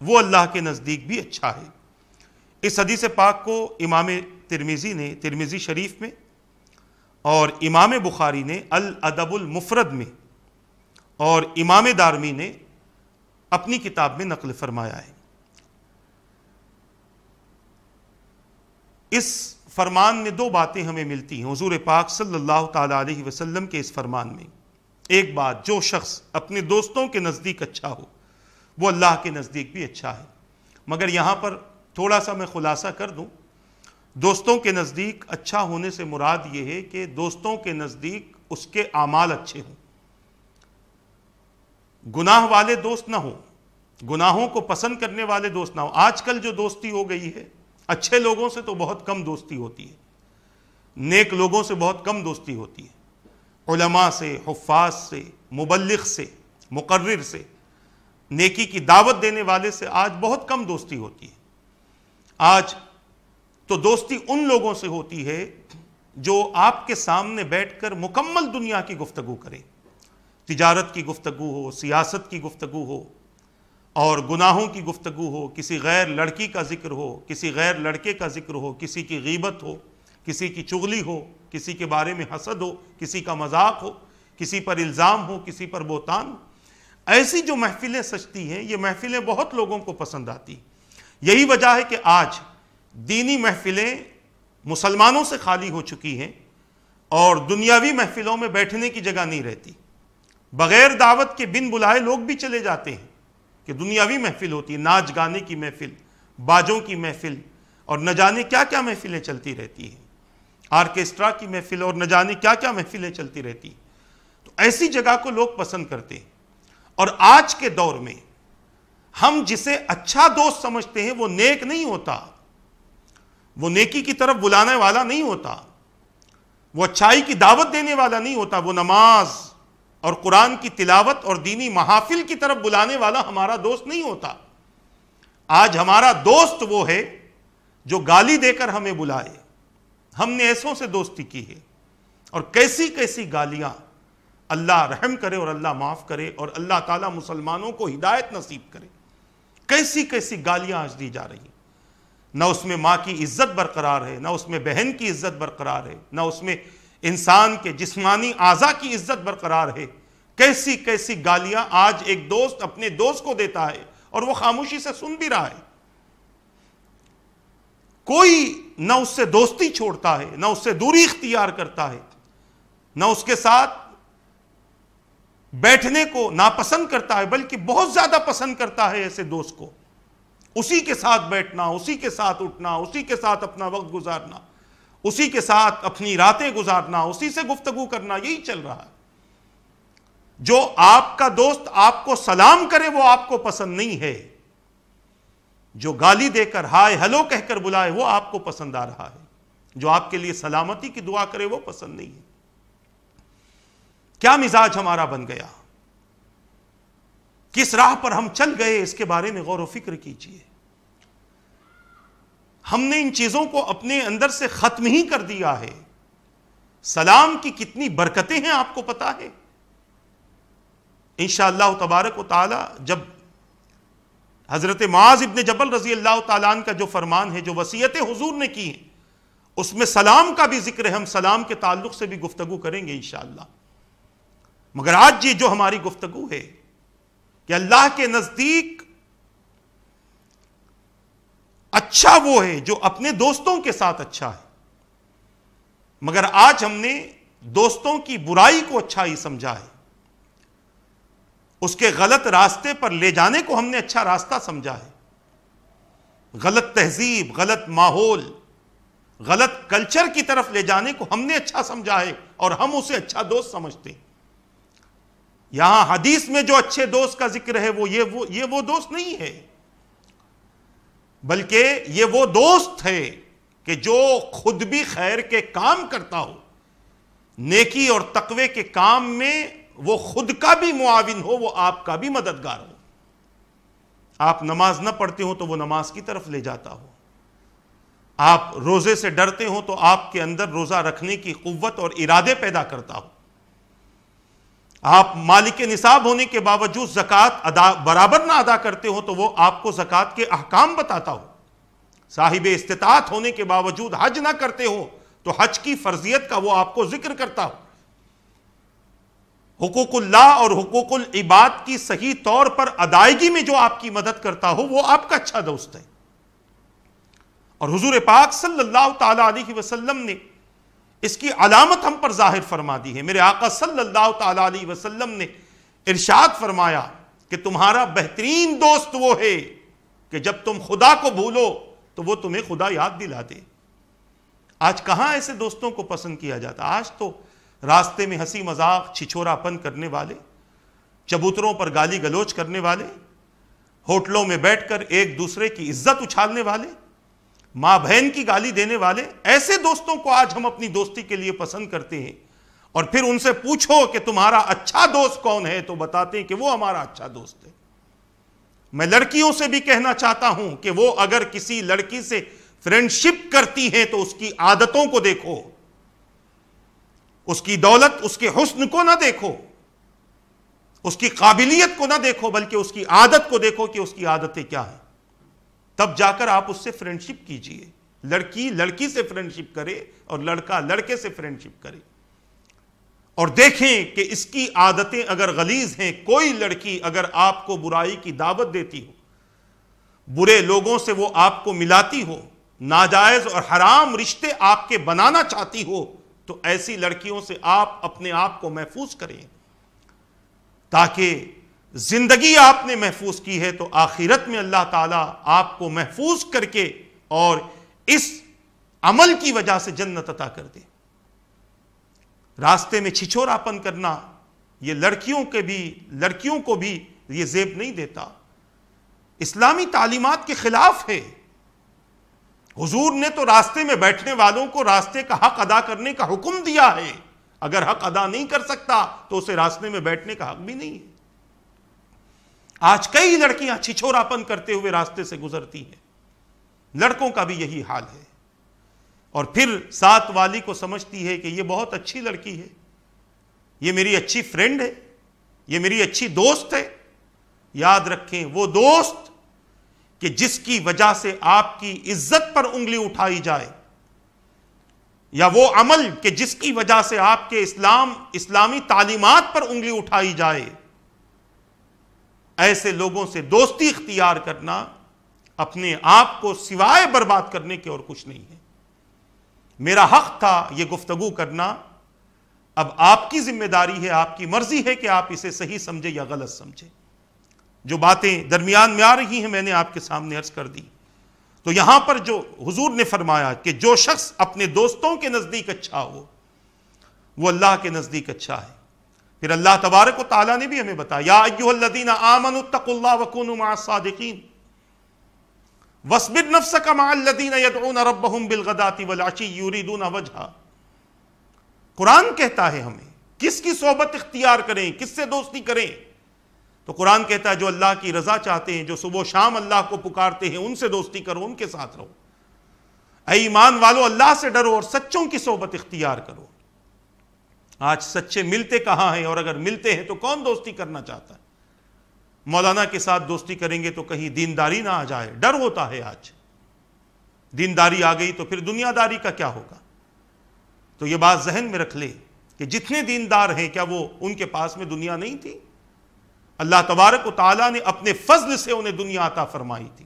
وہ اللہ کے نزدیک بھی اچھا ہے۔ اس حدیث پاک کو امام ترمذی نے ترمذی شریف میں اور امام بخاری نے الادب المفرد میں اور امام دارمی نے اپنی کتاب میں نقل فرمایا ہے۔ اس فرمان میں دو باتیں ہمیں ملتی ہیں حضور پاک صلی اللہ تعالیٰ علیہ وسلم کے اس فرمان میں۔ ایک بات، جو شخص اپنے دوستوں کے نزدیک اچھا ہو وہ اللہ کے نزدیک بھی اچھا ہے، مگر یہاں پر تھوڑا سا میں خلاصہ کر دوں، دوستوں کے نزدیک اچھا ہونے سے مراد یہ ہے کہ دوستوں کے نزدیک اس کے اعمال اچھے ہوں، گناہ والے دوست نہ ہوں، گناہوں کو پسند کرنے والے دوست نہ ہوں۔ آج کل جو دوستی ہو گئی ہے، اچھے لوگوں سے تو بہت کم دوستی ہوتی ہے، نیک لوگوں سے بہت کم دوستی ہوتی ہے، علماء سے، حفاظ سے، مبلغ سے، مقرر سے، نیکی کی دعوت دینے والے سے آج بہت کم دوستی ہوتی ہے۔ آج تو دوستی ان لوگوں سے ہوتی ہے جو آپ کے سامنے بیٹھ کر مکمل دنیا کی گفتگو کریں، تجارت کی گفتگو ہو، سیاست کی گفتگو ہو، اور گناہوں کی گفتگو ہو، کسی غیر لڑکی کا ذکر ہو، کسی غیر لڑکے کا ذکر ہو، کسی کی غیبت ہو، کسی کی چغلی ہو، کسی کے بارے میں حسد ہو، کسی کا مذاق ہو، کسی پر الزام ہو، کسی پر بہتان ہو۔ ایسی جو محفلیں سجتی ہیں، یہ محفلیں بہت لوگوں کو پسند آتی ہیں۔ یہی وجہ ہے کہ آج دینی محفلیں مسلمانوں سے خالی ہو چکی ہیں اور دنیاوی محفلوں میں بیٹھنے کی جگہ نہیں رہتی۔ بغیر دعوت کے بن بلائے لوگ بھی چلے جاتے ہیں کہ دنیاوی محفل ہوتی ہے، ناچ گانے کی محفل، باجوں کی محفل، اور نہ جانے کیا کیا محفلیں چلتی رہتی ہیں، آرکیسٹرا کی محفل، اور نہ جانے کیا کیا محفلیں چلتی رہتی ہیں۔ تو ایسی جگہ کو لوگ پسند کرتے ہیں، اور آج کے دور میں ہم جسے اچھا دوست سمجھتے ہیں وہ نیک نہیں ہوتا، وہ نیکی کی طرف بلانے والا نہیں ہوتا، وہ اچھائی کی دعوت دینے والا نہیں ہوتا، وہ نماز اور قرآن کی تلاوت اور دینی محافل کی طرف بلانے والا ہمارا دوست نہیں ہوتا۔ آج ہمارا دوست وہ ہے جو گالی دے کر ہمیں بلائے۔ ہم نے ایسوں سے دوستی کی ہے، اور کیسی کیسی گالیاں، اللہ رحم کرے اور اللہ معاف کرے اور اللہ تعالیٰ مسلمانوں کو ہدایت نصیب کرے۔ کیسی کیسی گالیاں آج دی جا رہی ہیں، نہ اس میں ماں کی عزت برقرار ہے، نہ اس میں بہن کی عزت برقرار ہے، نہ اس میں انسان کے جسمانی اعضاء کی عزت برقرار ہے۔ کیسی کیسی گالیاں آج ایک دوست اپنے دوست کو دیتا ہے اور وہ خاموشی سے سن بھی رہا ہے۔ کوئی نہ اس سے دوستی چھوڑتا ہے، نہ اس سے دوری اختیار کرتا ہے، نہ اس کے ساتھ بیٹھنے کو ناپسند کرتا ہے، بلکہ بہت زیادہ پسند کرتا ہے ایسے دوست کو۔ اسی کے ساتھ بیٹھنا، اسی کے ساتھ اٹھنا، اسی کے ساتھ اپنا وقت گزارنا، اسی کے ساتھ اپنی راتیں گزارنا، اسی سے گفتگو کرنا، یہی چل رہا ہے۔ جو آپ کا دوست آپ کو سلام کرے وہ آپ کو پسند نہیں ہے، جو گالی دے کر ہائے ہلو کہہ کر بلائے وہ آپ کو پسند آ رہا ہے، جو آپ کے لیے سلامتی کی دعا کرے وہ پسند نہیں ہے۔ کیا مزاج ہمارا بن گیا، کس راہ پر ہم چل گئے، اس کے بارے میں غور و فکر کیجئے۔ ہم نے ان چیزوں کو اپنے اندر سے ختم ہی کر دیا ہے۔ سلام کی کتنی برکتیں ہیں آپ کو پتا ہے؟ انشاءاللہ تبارک و تعالی جب حضرت معاذ ابن جبل رضی اللہ تعالیٰ عنہ کا جو فرمان ہے، جو وصیت حضور نے کی ہے، اس میں سلام کا بھی ذکر ہے، ہم سلام کے تعلق سے بھی گفتگو کریں گے انشاءاللہ۔ مگر آج یہ جو ہماری گفتگو ہے کہ اللہ کے نزدیک اچھا وہ ہے جو اپنے دوستوں کے ساتھ اچھا ہے، مگر آج ہم نے دوستوں کی برائی کو اچھائی سمجھا ہے، اس کے غلط راستے پر لے جانے کو ہم نے اچھا راستہ سمجھا ہے، غلط تہذیب، غلط ماحول، غلط کلچر کی طرف لے جانے کو ہم نے اچھا سمجھا ہے اور ہم اسے اچھا دوست سمجھتے ہیں۔ یہاں حدیث میں جو اچھے دوست کا ذکر ہے وہ یہ وہ دوست نہیں ہے، بلکہ یہ وہ دوست ہے کہ جو خود بھی خیر کے کام کرتا ہو، نیکی اور تقوی کے کام میں وہ خود کا بھی معاون ہو، وہ آپ کا بھی مددگار ہو۔ آپ نماز نہ پڑھتے ہو تو وہ نماز کی طرف لے جاتا ہو، آپ روزے سے ڈرتے ہو تو آپ کے اندر روزہ رکھنے کی قوت اور ارادے پیدا کرتا ہو، آپ مالک نصاب ہونے کے باوجود زکوٰۃ برابر نہ ادا کرتے ہو تو وہ آپ کو زکوٰۃ کے احکام بتاتا ہو، صاحب استطاعت ہونے کے باوجود حج نہ کرتے ہو تو حج کی فرضیت کا وہ آپ کو ذکر کرتا ہو، حقوق اللہ اور حقوق العباد کی صحیح طور پر ادائیگی میں جو آپ کی مدد کرتا ہو وہ آپ کا اچھا دوست ہے۔ اور حضور پاک صلی اللہ تعالی علیہ وسلم نے اس کی علامت ہم پر ظاہر فرما دی ہے۔ میرے آقا صلی اللہ تعالی علیہ وسلم نے ارشاد فرمایا کہ تمہارا بہترین دوست وہ ہے کہ جب تم خدا کو بھولو تو وہ تمہیں خدا یاد دلا دے۔ آج کہاں ایسے دوستوں کو پسند کیا جاتا؟ آج تو راستے میں ہنسی مذاق چھچھورا پن کرنے والے، چبوتروں پر گالی گلوچ کرنے والے، ہوٹلوں میں بیٹھ کر ایک دوسرے کی عزت اچھالنے والے، ماں بہن کی گالی دینے والے، ایسے دوستوں کو آج ہم اپنی دوستی کے لیے پسند کرتے ہیں۔ اور پھر ان سے پوچھو کہ تمہارا اچھا دوست کون ہے تو بتاتے ہیں کہ وہ ہمارا اچھا دوست ہے۔ میں لڑکیوں سے بھی کہنا چاہتا ہوں کہ وہ اگر کسی لڑکی سے فرینڈشپ کرتی ہیں تو اس کی عادتوں کو دیکھو، اس کی دولت، اس کے حسن کو نہ دیکھو، اس کی قابلیت کو نہ دیکھو، بلکہ اس کی عادت کو دیکھو کہ اس کی عادتیں کیا ہیں، تب جا کر آپ اس سے فرینڈشپ کیجئے۔ لڑکی لڑکی سے فرینڈشپ کرے اور لڑکا لڑکے سے فرینڈشپ کرے، اور دیکھیں کہ اس کی عادتیں اگر غلیظ ہیں، کوئی لڑکی اگر آپ کو برائی کی دعوت دیتی ہو، برے لوگوں سے وہ آپ کو ملاتی ہو، ناجائز اور حرام رشتے آپ کے بنانا چاہتی ہو، تو ایسی لڑکیوں سے آپ اپنے آپ کو محفوظ کریں، تاکہ زندگی آپ نے محفوظ کی ہے تو آخرت میں اللہ تعالیٰ آپ کو محفوظ کر کے اور اس عمل کی وجہ سے جنت عطا کر دے۔ راستے میں چھچھورا پن کرنا یہ لڑکیوں کو بھی یہ زیب نہیں دیتا، اسلامی تعلیمات کے خلاف ہے۔ حضور نے تو راستے میں بیٹھنے والوں کو راستے کا حق ادا کرنے کا حکم دیا ہے، اگر حق ادا نہیں کر سکتا تو اسے راستے میں بیٹھنے کا حق بھی نہیں ہے۔ آج کئی لڑکیاں چھچھورا پن کرتے ہوئے راستے سے گزرتی ہیں، لڑکوں کا بھی یہی حال ہے، اور پھر ساتھ والی کو سمجھتی ہے کہ یہ بہت اچھی لڑکی ہے، یہ میری اچھی فرینڈ ہے، یہ میری اچھی دوست ہے۔ یاد رکھیں وہ دوست کہ جس کی وجہ سے آپ کی عزت پر انگلی اٹھائی جائے، یا وہ عمل کہ جس کی وجہ سے آپ کے اسلامی تعلیمات پر انگلی اٹھائی جائے، ایسے لوگوں سے دوستی اختیار کرنا اپنے آپ کو سوائے برباد کرنے کے اور کچھ نہیں ہے۔ میرا حق تھا یہ گفتگو کرنا، اب آپ کی ذمہ داری ہے، آپ کی مرضی ہے کہ آپ اسے صحیح سمجھے یا غلط سمجھے۔ جو باتیں درمیان میں آ رہی ہیں میں نے آپ کے سامنے عرض کر دی۔ تو یہاں پر جو حضور نے فرمایا کہ جو شخص اپنے دوستوں کے نزدیک اچھا ہو وہ اللہ کے نزدیک اچھا ہے۔ پھر اللہ تبارک و تعالیٰ نے بھی ہمیں بتایا، یا ایھا الذین آمنوا اتقوا اللہ وکونوا مع الصادقین واصبر نفسک مع الذین یدعون ربهم بالغداۃ والعشی یریدون وجہہ۔ قرآن کہتا ہے ہمیں کس کی صحبت اختیار کریں، کس سے دوستی کریں، تو قرآن کہتا ہے جو اللہ کی رضا چاہتے ہیں، جو صبح و شام اللہ کو پکارتے ہیں، ان سے دوستی کرو، ان کے ساتھ رہو۔ اے ایمان والو اللہ سے ڈرو اور سچوں کی صحبت اختیار کرو۔ آج سچے ملتے کہاں ہیں، اور اگر ملتے ہیں تو کون دوستی کرنا چاہتا ہے؟ مولانا کے ساتھ دوستی کریں گے تو کہیں دینداری نہ آ جائے، ڈر ہوتا ہے آج۔ دینداری آ گئی تو پھر دنیا داری کا کیا ہوگا؟ تو یہ بات ذہن میں رکھ لے کہ جتنے دیندار ہیں کیا وہ ان کے پاس میں دنیا نہیں تھی؟ اللہ تبارک و تعالیٰ نے اپنے فضل سے انہیں دنیا عطا فرمائی تھی،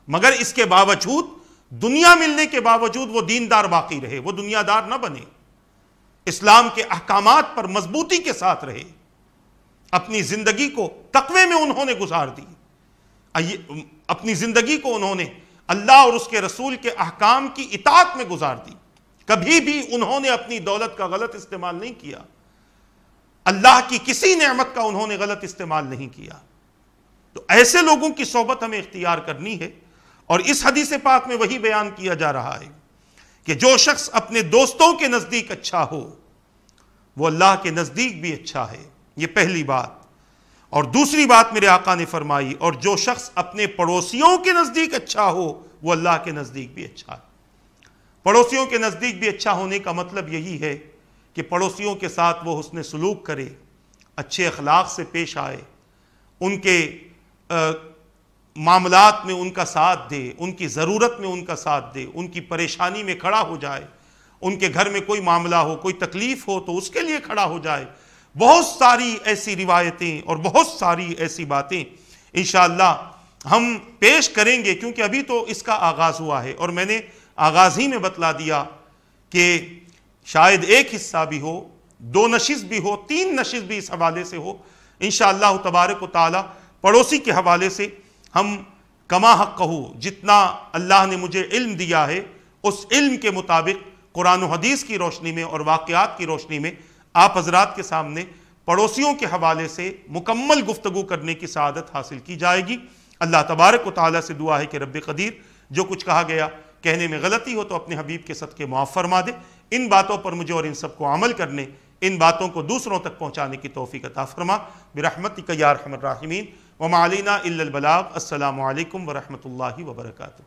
مگر اس کے باوجود، دنیا ملنے کے باوجود وہ دیندار باقی رہے، وہ دنیا دار نہ بنے، اسلام کے احکامات پر مضبوطی کے ساتھ رہے، اپنی زندگی کو تقوی میں انہوں نے گزار دی، اپنی زندگی کو انہوں نے اللہ اور اس کے رسول کے احکام کی اطاعت میں گزار دی، کبھی بھی انہوں نے اپنی دولت کا غلط استعمال نہیں کیا، اللہ کی کسی نعمت کا انہوں نے غلط استعمال نہیں کیا۔ تو ایسے لوگوں کی صحبت ہمیں اختیار کرنی ہے، اور اس حدیث پاک میں وہی بیان کیا جا رہا ہے کہ جو شخص اپنے دوستوں کے نزدیک اچھا ہو وہ اللہ کے نزدیک بھی اچھا ہے، یہ پہلی بات۔ اور دوسری بات میرے آقا نے فرمائی، اور جو شخص اپنے پڑوسیوں کے نزدیک اچھا ہو وہ اللہ کے نزدیک بھی اچھا ہے۔ پڑوسیوں کے نزدیک بھی اچھا ہونے کا مطلب یہی ہے کہ پڑوسیوں کے ساتھ وہ حسن سلوک کرے، اچھے اخلاق سے پیش آئے، ان کے معاملات میں ان کا ساتھ دے، ان کی ضرورت میں ان کا ساتھ دے، ان کی پریشانی میں کھڑا ہو جائے، ان کے گھر میں کوئی معاملہ ہو، کوئی تکلیف ہو تو اس کے لیے کھڑا ہو جائے۔ بہت ساری ایسی روایتیں اور بہت ساری ایسی باتیں انشاءاللہ ہم پیش کریں گے، کیونکہ ابھی تو اس کا آغاز ہوا ہے، اور میں نے آغاز ہی میں بتلا دیا کہ شاید ایک حصہ بھی ہو، 2 نشست بھی ہو، 3 نشست بھی اس حوالے سے ہو، انشاءاللہ تبارک و تعالی پڑوسی کے حوالے سے ہم کما حق کہو، جتنا اللہ نے مجھے علم دیا ہے اس علم کے مطابق قرآن و حدیث کی روشنی میں اور واقعات کی روشنی میں آپ حضرات کے سامنے پڑوسیوں کے حوالے سے مکمل گفتگو کرنے کی سعادت حاصل کی جائے گی۔ اللہ تبارک و تعالیٰ سے دعا ہے کہ رب قدیر جو کچھ کہا گیا کہنے میں غلطی ہو تو اپنے حبیب کے صدقے معاف فرما دے، ان باتوں پر مجھے اور ان سب کو عمل کرنے، ان باتوں کو دوسروں تک پہنچانے کی توفیق عطا فرما برحمتک یا ارحم الراحمین، وما علینا الا البلاغ۔ السلام علیکم ورحمۃ اللہ وبرکاتہ۔